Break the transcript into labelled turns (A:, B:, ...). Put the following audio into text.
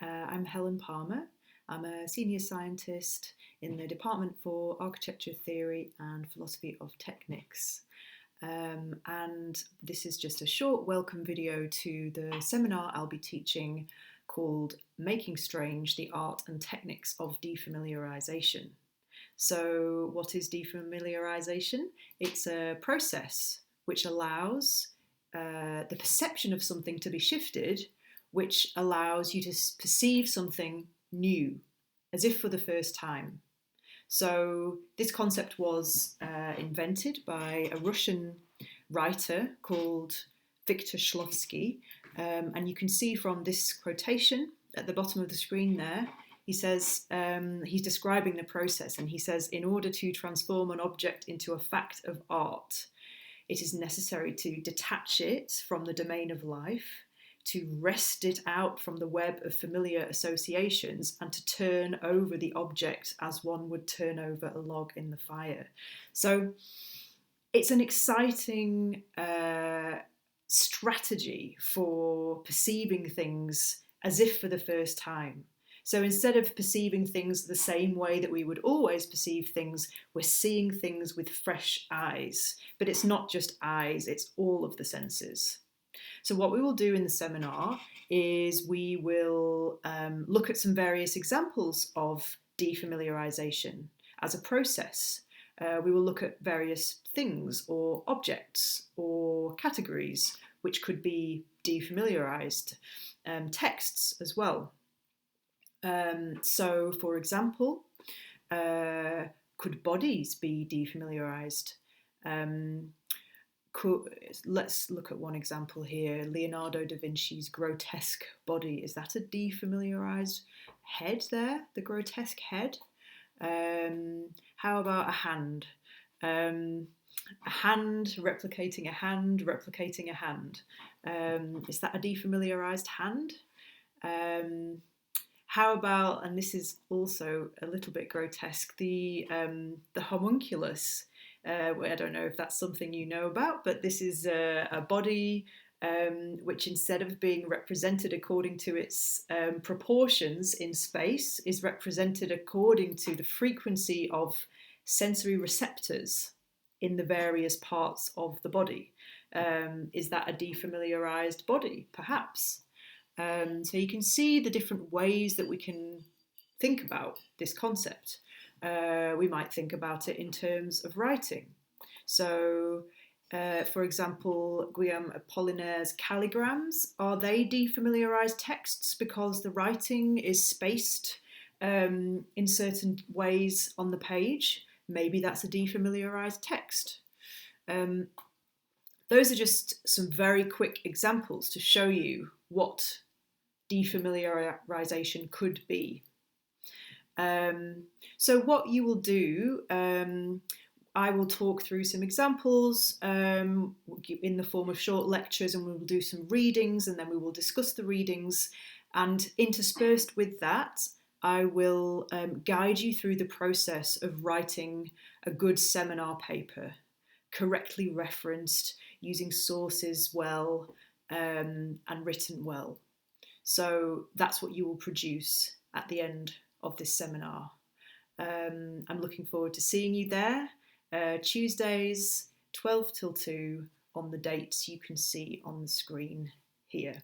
A: I'm Helen Palmer. I'm a senior scientist in the Department for Architecture Theory and Philosophy of Technics. And this is just a short welcome video to the seminar I'll be teaching called Making Strange, the Art and Techniques of Defamiliarisation. So what is defamiliarisation? It's a process which allows the perception of something to be shifted, which allows you to perceive something new, as if for the first time. So this concept was invented by a Russian writer called Viktor Shklovsky, and you can see from this quotation at the bottom of the screen there, he says, he's describing the process, and he says, in order to transform an object into a fact of art, it is necessary to detach it from the domain of life, to wrest it out from the web of familiar associations, and to turn over the object as one would turn over a log in the fire. So it's an exciting strategy for perceiving things as if for the first time. So instead of perceiving things the same way that we would always perceive things, we're seeing things with fresh eyes. But it's not just eyes, it's all of the senses. So what we will do in the seminar is we will look at some various examples of defamiliarisation as a process. We will look at various things or objects or categories which could be defamiliarised, texts as well. So, for example, could bodies be defamiliarised? Let's look at one example here. Leonardo da Vinci's grotesque body. Is that a defamiliarised head there? The grotesque head? How about a hand? A hand replicating a hand replicating a hand. Is that a defamiliarised hand? How about, and this is also a little bit grotesque, the homunculus. I don't know if that's something you know about, but this is a body which, instead of being represented according to its proportions in space, is represented according to the frequency of sensory receptors in the various parts of the body. Is that a defamiliarised body? Perhaps. So you can see the different ways that we can think about this concept. We might think about it in terms of writing. So, for example, Guillaume Apollinaire's calligrams, are they defamiliarised texts because the writing is spaced in certain ways on the page? Maybe that's a defamiliarised text. Those are just some very quick examples to show you what defamiliarisation could be. So what you will do, I will talk through some examples in the form of short lectures, and we will do some readings, and then we will discuss the readings, and interspersed with that, I will guide you through the process of writing a good seminar paper, correctly referenced, using sources well, and written well. So that's what you will produce at the end of this seminar. I'm looking forward to seeing you there, Tuesdays 12 till 2 on the dates you can see on the screen here.